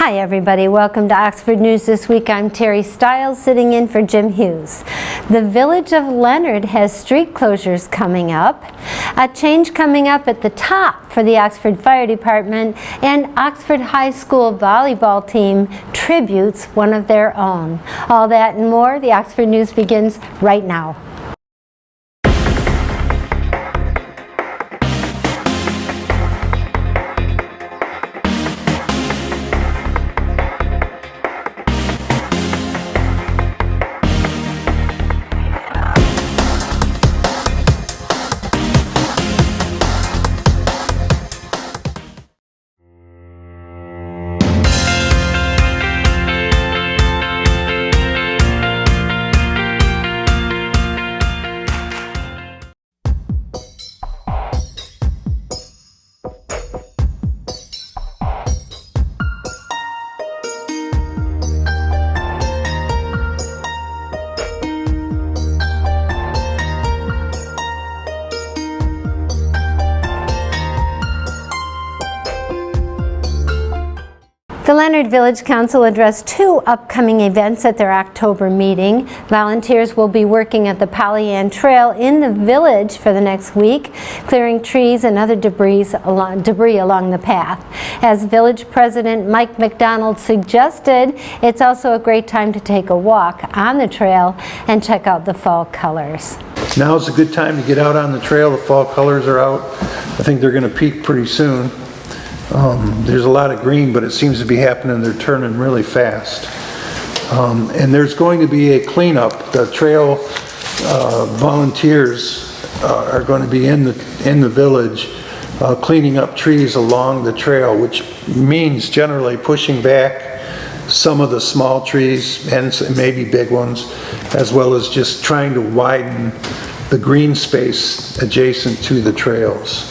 Hi everybody, welcome to Oxford News This Week. I'm Terry Stiles sitting in for Jim Hughes. The Village of Leonard has street closures coming up, a change coming up at the top for the Oxford Fire Department, and Oxford High School volleyball team tributes one of their own. All that and more, the Oxford News begins right now. The Leonard Village Council addressed two upcoming events at their October meeting. Volunteers will be working at the Polly Ann Trail in the village for the next week, clearing trees and other debris along the path. As Village President Mike McDonald suggested, it's also a great time to take a walk on the trail and check out the fall colors. Now's a good time to get out on the trail. The fall colors are out. I think they're going to peak pretty soon. There's a lot of green, but it seems to be happening. They're turning really fast. And there's going to be a cleanup. The trail volunteers are going to be in the village cleaning up trees along the trail, which means generally pushing back some of the small trees and maybe big ones, as well as just trying to widen the green space adjacent to the trails.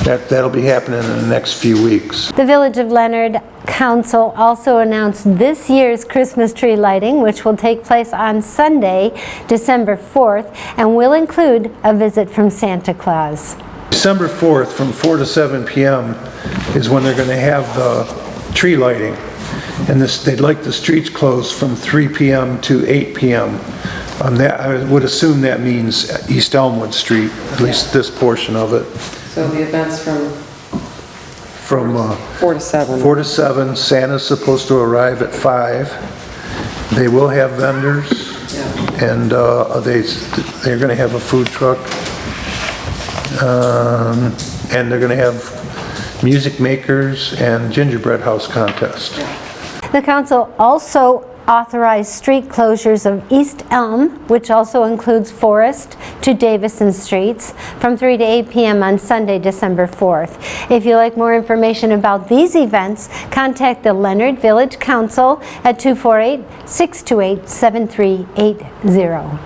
That'll be happening in the next few weeks. The Village of Leonard Council also announced this year's Christmas tree lighting, which will take place on Sunday, December 4th, and will include a visit from Santa Claus. December 4th from 4 to 7 p.m. is when they're going to have the tree lighting. And they'd like the streets closed from 3 p.m. to 8 p.m. I would assume that means East Elmwood Street, at least this portion of it. So the events from 4 to 7. 4 to 7. Santa's supposed to arrive at 5. They will have vendors, and they're going to have a food truck, and they're going to have music makers and gingerbread house contest. The council also authorized street closures of East Elm, which also includes Forest to Davison Streets, from 3 to 8 p.m. on Sunday, December 4th. If you'd like more information about these events, contact the Leonard Village Council at 248-628-7380.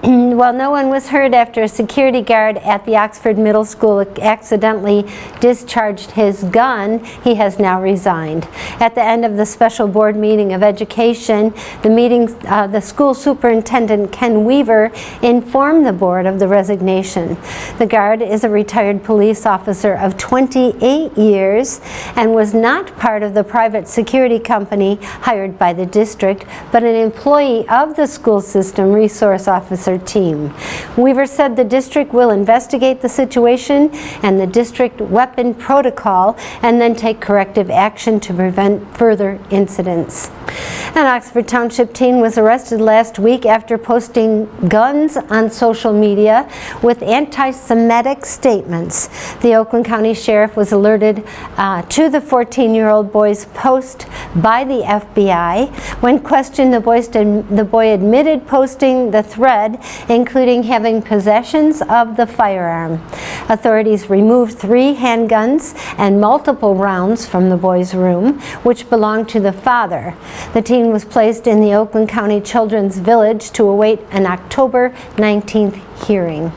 While no one was hurt after a security guard at the Oxford Middle School accidentally discharged his gun, he has now resigned. At the end of the special board meeting of education, the school superintendent, Ken Weaver, informed the board of the resignation. The guard is a retired police officer of 28 years and was not part of the private security company hired by the district, but an employee of the school system resource officer team. Weaver said the district will investigate the situation and the district weapon protocol and then take corrective action to prevent further incidents. An Oxford Township teen was arrested last week after posting guns on social media with anti-Semitic statements. The Oakland County Sheriff was alerted to the 14-year-old boy's post by the FBI. When questioned, the boy admitted posting the thread, including having possessions of the firearm. Authorities removed 3 handguns and multiple rounds from the boy's room, which belonged to the father. The teen was placed in the Oakland County Children's Village to await an October 19th hearing.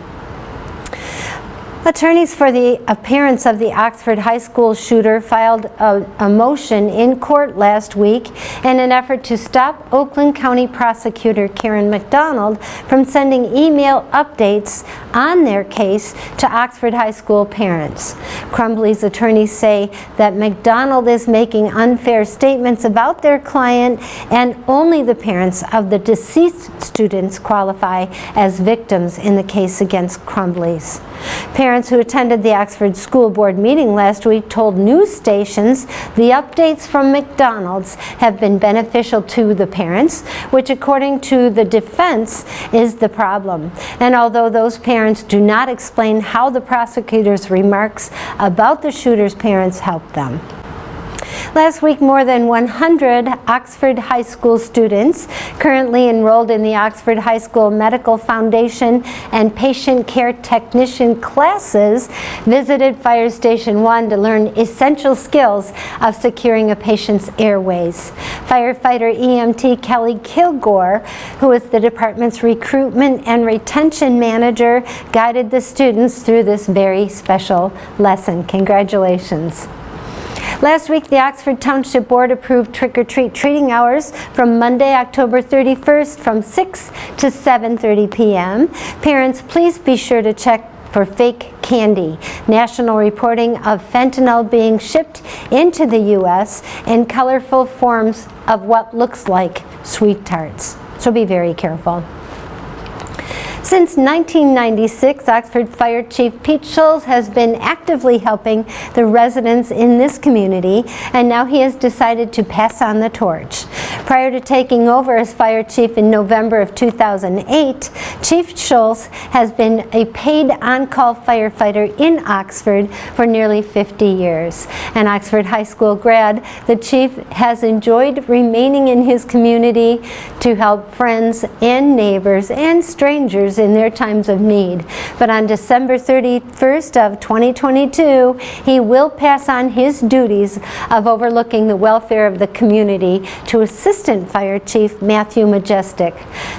Attorneys for the appearance of the Oxford High School shooter filed a motion in court last week in an effort to stop Oakland County Prosecutor Karen McDonald from sending email updates on their case to Oxford High School parents. Crumbly's attorneys say that McDonald is making unfair statements about their client, and only the parents of the deceased students qualify as victims in the case against Crumbly's. Parents who attended the Oxford School Board meeting last week told news stations the updates from McDonald's have been beneficial to the parents, which according to the defense is the problem. And although those parents do not explain how the prosecutor's remarks about the shooter's parents helped them. Last week, more than 100 Oxford High School students currently enrolled in the Oxford High School Medical Foundation and Patient Care Technician classes visited Fire Station 1 to learn essential skills of securing a patient's airways. Firefighter EMT Kelly Kilgore, who is the department's recruitment and retention manager, guided the students through this very special lesson. Congratulations. Last week, the Oxford Township Board approved trick-or-treat treating hours from Monday, October 31st from 6 to 7:30 p.m. Parents, please be sure to check for fake candy. National reporting of fentanyl being shipped into the U.S. in colorful forms of what looks like sweet tarts. So be very careful. Since 1996, Oxford Fire Chief Pete Schulz has been actively helping the residents in this community, and now he has decided to pass on the torch. Prior to taking over as fire chief in November of 2008, Chief Schulz has been a paid on-call firefighter in Oxford for nearly 50 years. An Oxford High School grad, the chief has enjoyed remaining in his community to help friends and neighbors and strangers in their times of need. But on December 31st of 2022, he will pass on his duties of overlooking the welfare of the community to Assistant Fire Chief Matthew Majestic.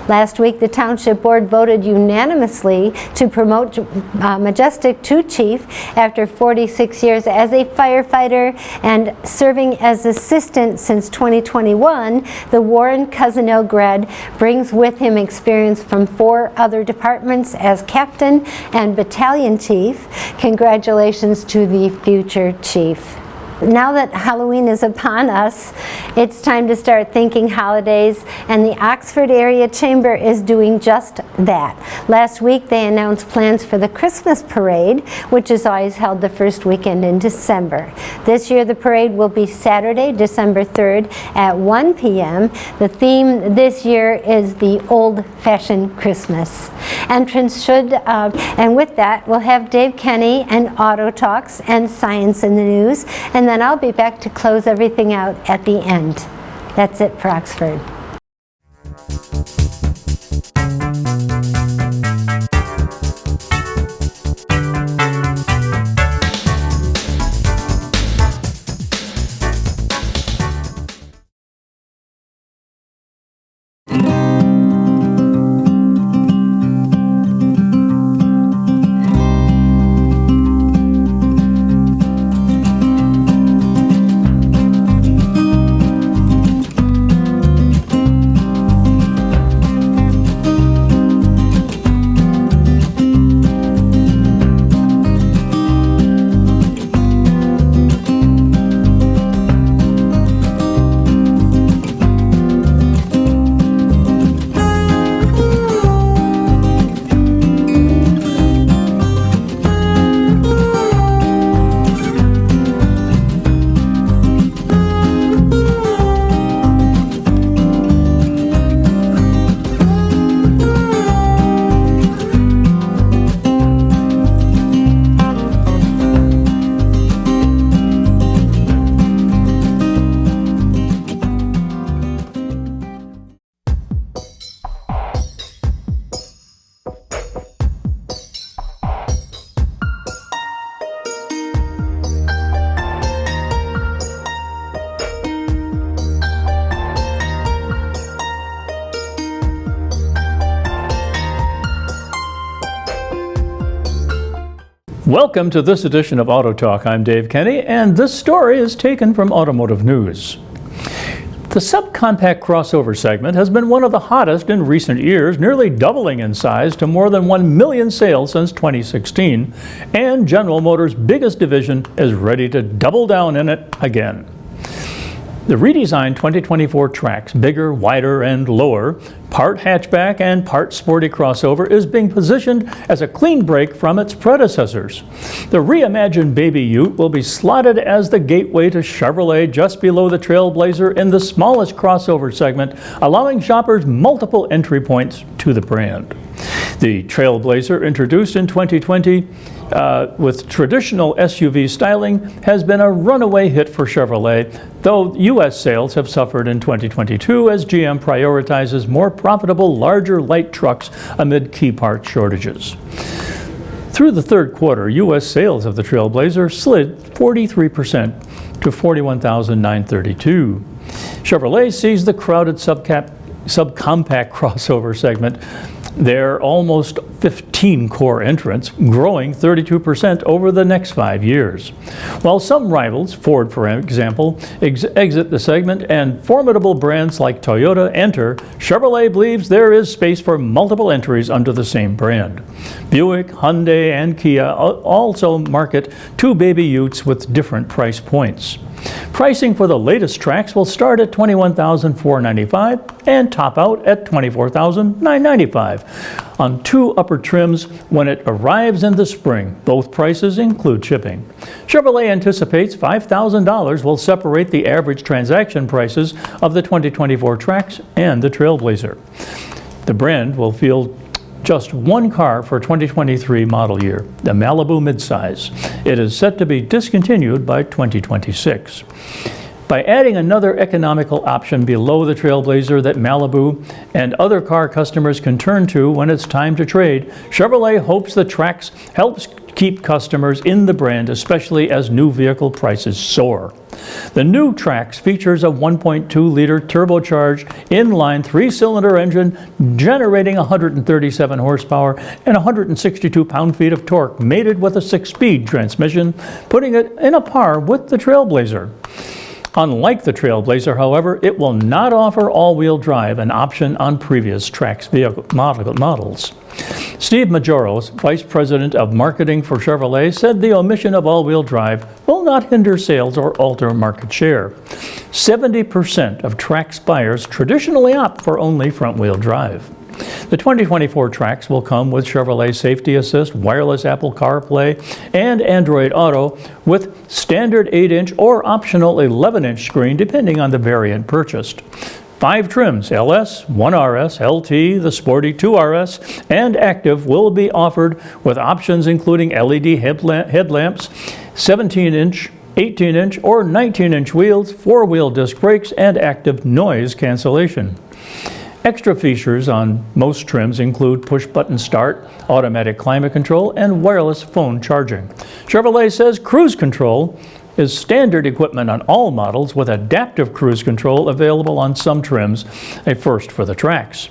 Last week, the Township Board voted unanimously to promote Majestic to Chief after 46 years as a firefighter and serving as assistant since 2021. The Warren Cousinel grad brings with him experience from 4 other departments as captain and battalion chief. Congratulations to the future chief. Now that Halloween is upon us, it's time to start thinking holidays, and the Oxford Area Chamber is doing just that. Last week they announced plans for the Christmas parade, which is always held the first weekend in December. This year the parade will be Saturday, December 3rd at 1 p.m. The theme this year is the old-fashioned Christmas. Entrance should, and with that, we'll have Dave Kenny and Auto Talks and Science in the News, and then I'll be back to close everything out at the end. That's it for Oxford. Welcome to this edition of Auto Talk. I'm Dave Kenny, and this story is taken from Automotive News. The subcompact crossover segment has been one of the hottest in recent years, nearly doubling in size to more than 1 million sales since 2016, and General Motors' biggest division is ready to double down in it again. The redesigned 2024 Trax, bigger, wider, and lower, part hatchback and part sporty crossover, is being positioned as a clean break from its predecessors. The reimagined Baby Ute will be slotted as the gateway to Chevrolet just below the Trailblazer in the smallest crossover segment, allowing shoppers multiple entry points to the brand. The Trailblazer, introduced in 2020 with traditional SUV styling, has been a runaway hit for Chevrolet, though U.S. sales have suffered in 2022 as GM prioritizes more profitable, larger light trucks amid key part shortages. Through the third quarter, U.S. sales of the Trailblazer slid 43% to 41,932. Chevrolet sees the crowded subcompact crossover segment. There are almost 15 core entrants, growing 32% over the next 5 years. While some rivals, Ford for example, exit the segment and formidable brands like Toyota enter, Chevrolet believes there is space for multiple entries under the same brand. Buick, Hyundai, and Kia also market two Baby Utes with different price points. Pricing for the latest Trax will start at $21,495 and top out at $24,995 on two upper trims when it arrives in the spring. Both prices include shipping. Chevrolet anticipates $5,000 will separate the average transaction prices of the 2024 Trax and the Trailblazer. The brand will field just one car for 2023 model year, the Malibu midsize. It is set to be discontinued by 2026. By adding another economical option below the Trailblazer that Malibu and other car customers can turn to when it's time to trade, Chevrolet hopes the Trax helps keep customers in the brand, especially as new vehicle prices soar. The new Trax features a 1.2-liter turbocharged inline 3-cylinder engine generating 137 horsepower and 162 pound-feet of torque, mated with a 6-speed transmission, putting it in a par with the Trailblazer. Unlike the Trailblazer, however, it will not offer all-wheel drive, an option on previous Trax vehicle models. Steve Majoros, Vice President of Marketing for Chevrolet, said the omission of all-wheel drive will not hinder sales or alter market share. 70% of Trax buyers traditionally opt for only front-wheel drive. The 2024 Trax will come with Chevrolet Safety Assist, wireless Apple CarPlay, and Android Auto with standard 8-inch or optional 11-inch screen depending on the variant purchased. 5 trims, LS, 1RS, LT, the Sporty 2RS, and Active will be offered with options including LED headlamps, 17-inch, 18-inch, or 19-inch wheels, 4-wheel disc brakes, and active noise cancellation. Extra features on most trims include push-button start, automatic climate control, and wireless phone charging. Chevrolet says cruise control is standard equipment on all models, with adaptive cruise control available on some trims, a first for the Trax.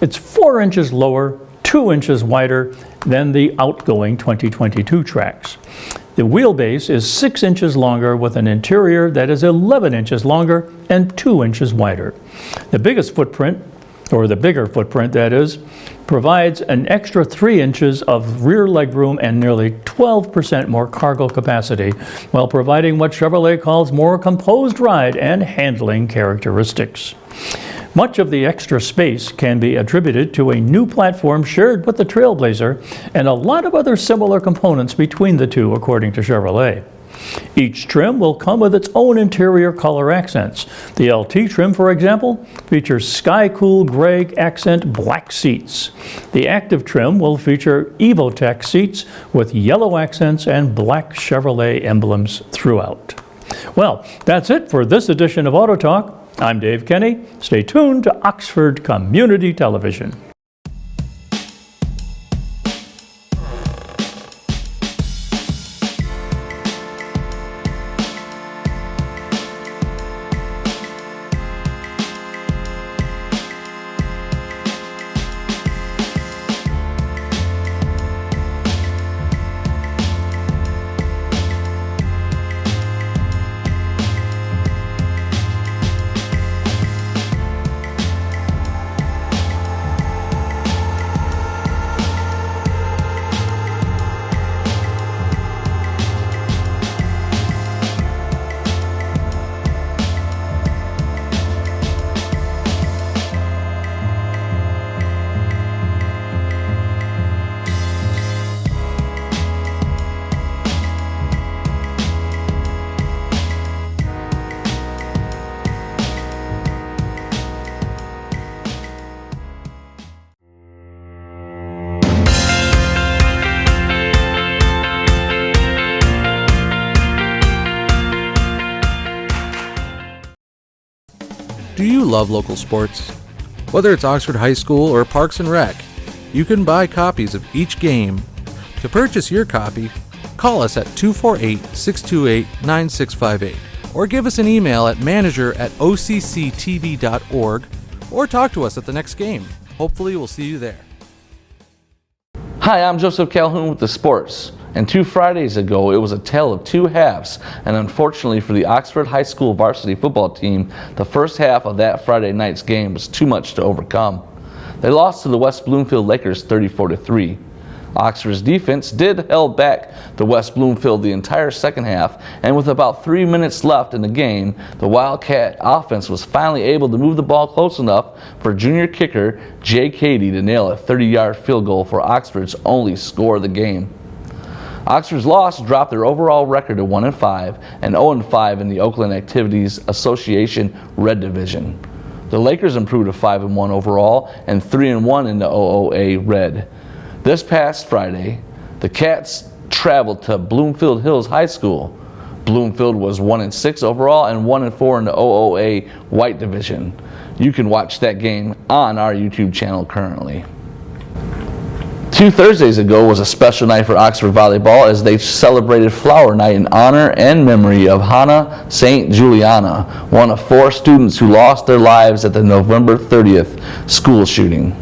It's 4 inches lower, 2 inches wider than the outgoing 2022 Trax. The wheelbase is 6 inches longer with an interior that is 11 inches longer and 2 inches wider. The biggest footprint, or the bigger footprint that is, provides an extra 3 inches of rear legroom and nearly 12% more cargo capacity, while providing what Chevrolet calls more composed ride and handling characteristics. Much of the extra space can be attributed to a new platform shared with the Trailblazer and a lot of other similar components between the two, according to Chevrolet. Each trim will come with its own interior color accents. The LT trim, for example, features sky cool gray accent black seats. The Active trim will feature Evotech seats with yellow accents and black Chevrolet emblems throughout. Well, that's it for this edition of Auto Talk. I'm Dave Kenny. Stay tuned to Oxford Community Television. Do you love local sports? Whether it's Oxford High School or Parks and Rec, you can buy copies of each game. To purchase your copy, call us at 248-628-9658 or give us an email at manager@occtv.org or talk to us at the next game. Hopefully we'll see you there. Hi, I'm Joseph Calhoun with the sports. And 2 Fridays ago, it was a tale of two halves, and unfortunately for the Oxford High School varsity football team, the first half of that Friday night's game was too much to overcome. They lost to the West Bloomfield Lakers 34-3. Oxford's defense did held back the West Bloomfield the entire second half, and with about 3 minutes left in the game, the Wildcat offense was finally able to move the ball close enough for junior kicker Jay Cady to nail a 30-yard field goal for Oxford's only score of the game. Oxford's loss dropped their overall record to 1-5 and 0-5 in the Oakland Activities Association Red Division. The Lakers improved to 5-1 overall and 3-1 in the OOA Red. This past Friday, the Cats traveled to Bloomfield Hills High School. Bloomfield was 1-6 overall and 1-4 in the OOA White Division. You can watch that game on our YouTube channel currently. 2 Thursdays ago was a special night for Oxford Volleyball as they celebrated Flower Night in honor and memory of Hannah St. Juliana, one of 4 students who lost their lives at the November 30th school shooting.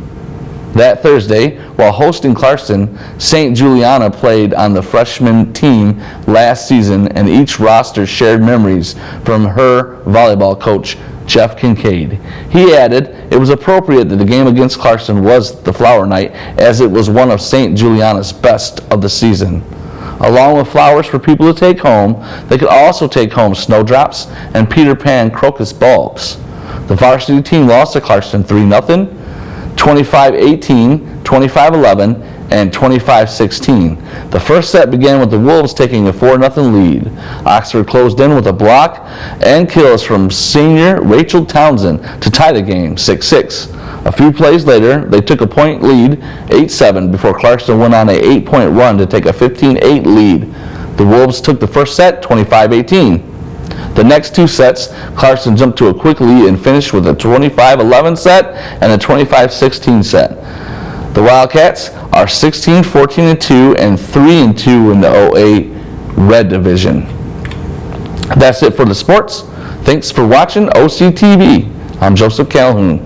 That Thursday, while hosting Clarkston, St. Juliana played on the freshman team last season, and each roster shared memories from her volleyball coach, Jeff Kincaid. He added it was appropriate that the game against Clarkston was the Flower Night, as it was one of St. Juliana's best of the season. Along with flowers for people to take home, they could also take home snowdrops and Peter Pan crocus bulbs. The varsity team lost to Clarkston 3-0, 25-18, 25-11, and 25-16. The first set began with the Wolves taking a 4-0 lead. Oxford closed in with a block and kills from senior Rachel Townsend to tie the game 6-6. A few plays later, they took a point lead 8-7 before Clarkston went on an 8-point run to take a 15-8 lead. The Wolves took the first set 25-18. The next 2 sets, Clarkston jumped to a quick lead and finished with a 25-11 set and a 25-16 set. The Wildcats are 16-14-2 and 3-2 in the OA Red Division. That's it for the sports. Thanks for watching OCTV. I'm Joseph Calhoun.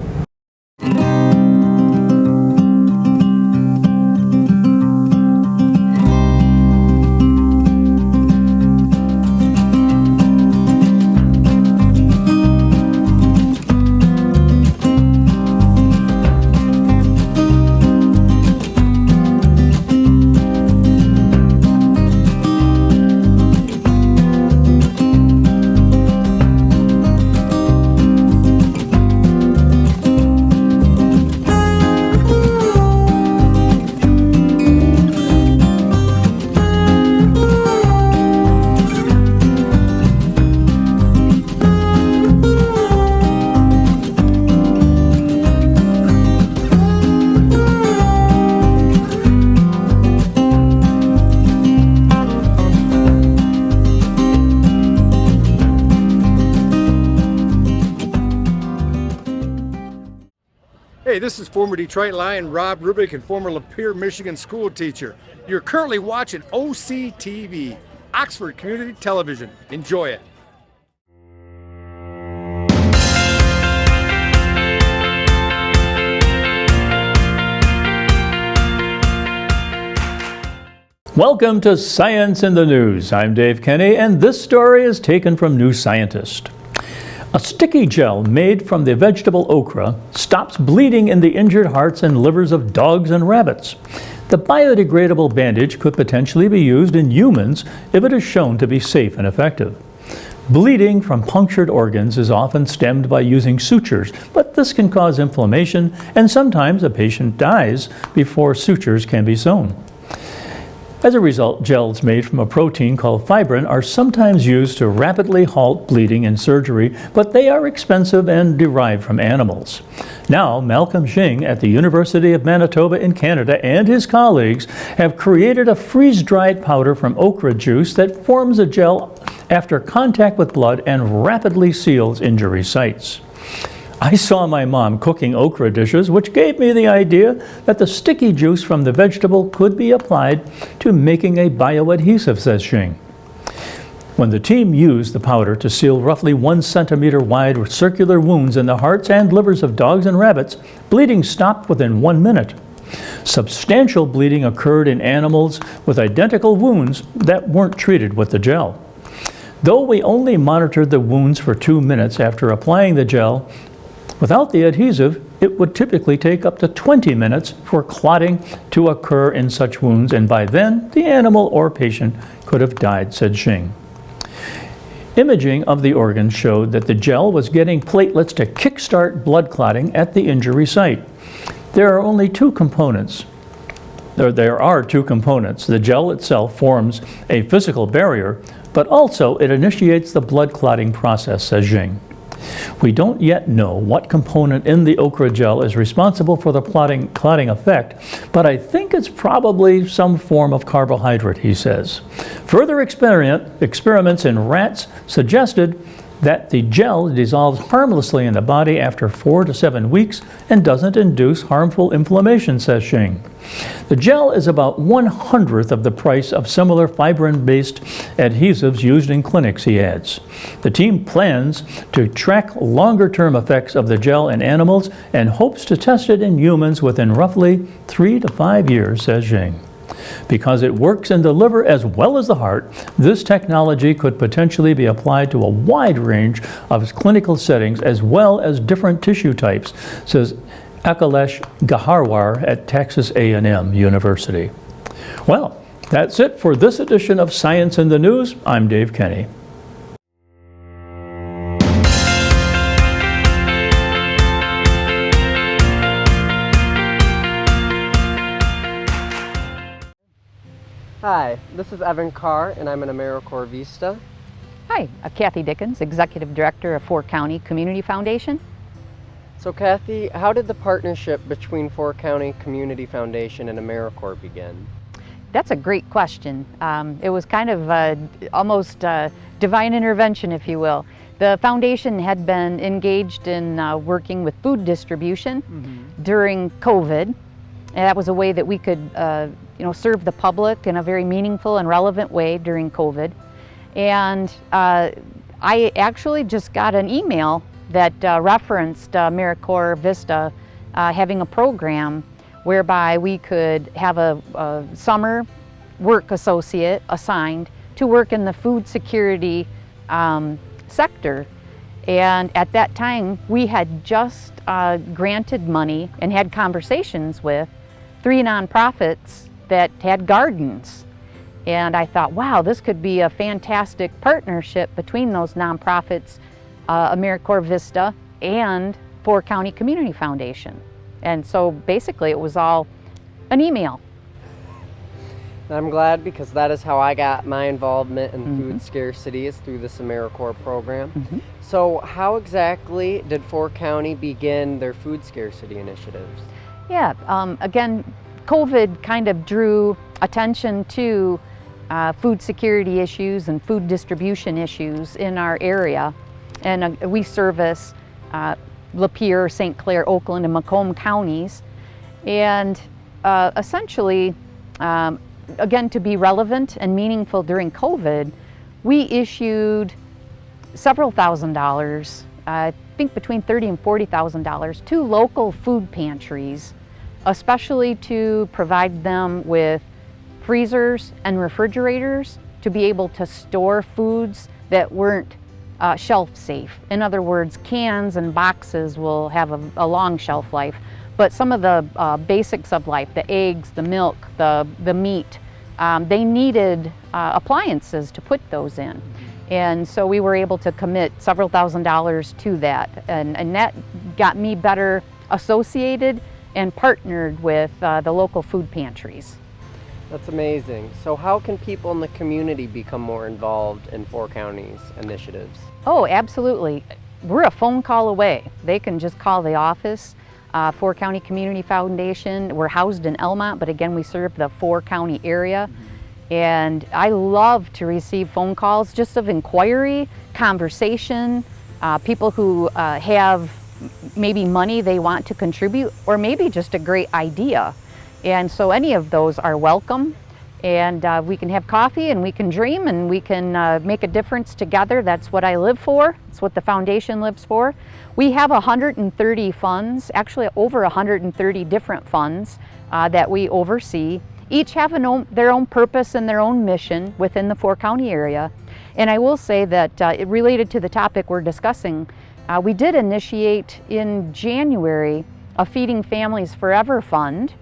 Hey, this is former Detroit Lion Rob Rubick and former Lapeer, Michigan school teacher. You're currently watching OCTV, Oxford Community Television. Enjoy it. Welcome to Science in the News. I'm Dave Kenny, and this story is taken from New Scientist. A sticky gel made from the vegetable okra stops bleeding in the injured hearts and livers of dogs and rabbits. The biodegradable bandage could potentially be used in humans if it is shown to be safe and effective. Bleeding from punctured organs is often stemmed by using sutures, but this can cause inflammation, and sometimes a patient dies before sutures can be sewn. As a result, gels made from a protein called fibrin are sometimes used to rapidly halt bleeding in surgery, but they are expensive and derived from animals. Now, Malcolm Xing at the University of Manitoba in Canada and his colleagues have created a freeze-dried powder from okra juice that forms a gel after contact with blood and rapidly seals injury sites. I saw my mom cooking okra dishes, which gave me the idea that the sticky juice from the vegetable could be applied to making a bioadhesive, says Xing. When the team used the powder to seal roughly 1 centimeter wide circular wounds in the hearts and livers of dogs and rabbits, bleeding stopped within 1 minute. Substantial bleeding occurred in animals with identical wounds that weren't treated with the gel. Though we only monitored the wounds for 2 minutes after applying the gel, without the adhesive, it would typically take up to 20 minutes for clotting to occur in such wounds, and by then, the animal or patient could have died, said Xing. Imaging of the organ showed that the gel was getting platelets to kickstart blood clotting at the injury site. There are two components. The gel itself forms a physical barrier, but also it initiates the blood clotting process, says Xing. We don't yet know what component in the okra gel is responsible for the clotting effect, but I think it's probably some form of carbohydrate, he says. Further experiments in rats suggested that the gel dissolves harmlessly in the body after 4 to 7 weeks and doesn't induce harmful inflammation, says Xing. The gel is about 1/100th of the price of similar fibrin-based adhesives used in clinics, he adds. The team plans to track longer-term effects of the gel in animals and hopes to test it in humans within roughly 3 to 5 years, says Xing. Because it works in the liver as well as the heart, this technology could potentially be applied to a wide range of clinical settings as well as different tissue types, says Akhilesh Gaharwar at Texas A&M University. Well, that's it for this edition of Science in the News. I'm Dave Kenny. Hi, this is Evan Carr, and I'm an AmeriCorps Vista. Hi, Kathy Dickens, Executive Director of Fork County Community Foundation. So Kathy, how did the partnership between Fork County Community Foundation and AmeriCorps begin? That's a great question. It was kind of almost divine intervention, if you will. The foundation had been engaged in working with food distribution during COVID. And that was a way that we could serve the public in a very meaningful and relevant way during COVID. And I actually just got an email that referenced AmeriCorps Vista having a program whereby we could have a summer work associate assigned to work in the food security sector. And at that time, we had just granted money and had conversations with 3 nonprofits that had gardens. And I thought, wow, this could be a fantastic partnership between those nonprofits, AmeriCorps Vista and Fork County Community Foundation. And so basically it was all an email. I'm glad, because that is how I got my involvement in food scarcity, is through this AmeriCorps program. So how exactly did Fork County begin their food scarcity initiatives? Yeah, again, COVID kind of drew attention to food security issues and food distribution issues in our area. And we service Lapeer, St. Clair, Oakland, and Macomb counties. And essentially, again, to be relevant and meaningful during COVID, we issued several $1,000s, I think between $30,000 and $40,000, to local food pantries, especially to provide them with freezers and refrigerators to be able to store foods that weren't shelf safe. In other words, cans and boxes will have a long shelf life, but some of the basics of life, the eggs, the milk, the meat, they needed appliances to put those in. And so we were able to commit several $1,000s to that, and that got me better associated and partnered with the local food pantries. That's amazing. So how can people in the community become more involved in Fork County's initiatives? Oh, absolutely. We're a phone call away. They can just call the office, Fork County Community Foundation. We're housed in Elmont, but again, we serve the Fork County area. And I love to receive phone calls just of inquiry, conversation, people who have maybe money they want to contribute, or maybe just a great idea. And so any of those are welcome. And we can have coffee and we can dream and we can make a difference together. That's what I live for. It's what the foundation lives for. We have 130 funds, actually over 130 different funds that we oversee. Each have their own purpose and their own mission within the 4-county area. And I will say that related to the topic we're discussing, we did initiate in January a Feeding Families Forever Fund.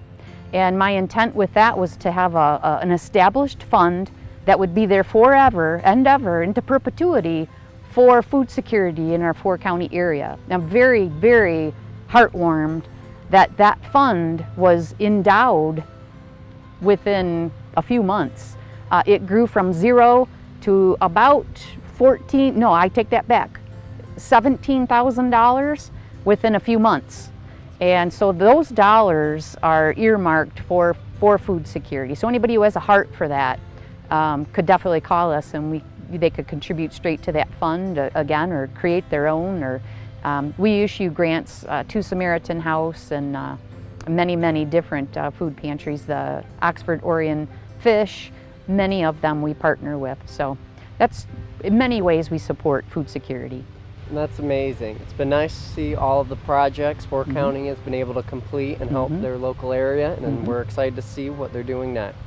And my intent with that was to have an established fund that would be there forever and ever into perpetuity for food security in our 4-county area. I'm very, very heartwarmed that that fund was endowed within a few months. It grew from 0 to about $17,000 within a few months. And so those dollars are earmarked for food security. So anybody who has a heart for that could definitely call us, and they could contribute straight to that fund again, or create their own. Or we issue grants to Samaritan House and many, many different food pantries. The Oxford Orion Fish, many of them we partner with. So that's, in many ways, we support food security. And that's amazing. It's been nice to see all of the projects 4-county has been able to complete and help their local area, and we're excited to see what they're doing next.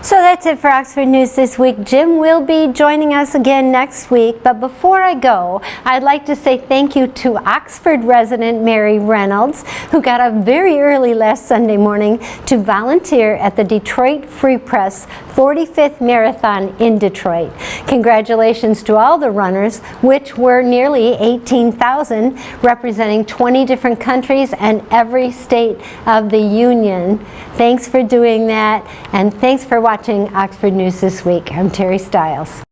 So that's it for Oxford News this week. Jim will be joining us again next week, but before I go, I'd like to say thank you to Oxford resident Mary Reynolds, who got up very early last Sunday morning to volunteer at the Detroit Free Press 45th Marathon in Detroit. Congratulations to all the runners, which were nearly 18,000, representing 20 different countries and every state of the Union. Thanks for doing that, and thanks for watching Oxford News This Week. I'm Terry Stiles.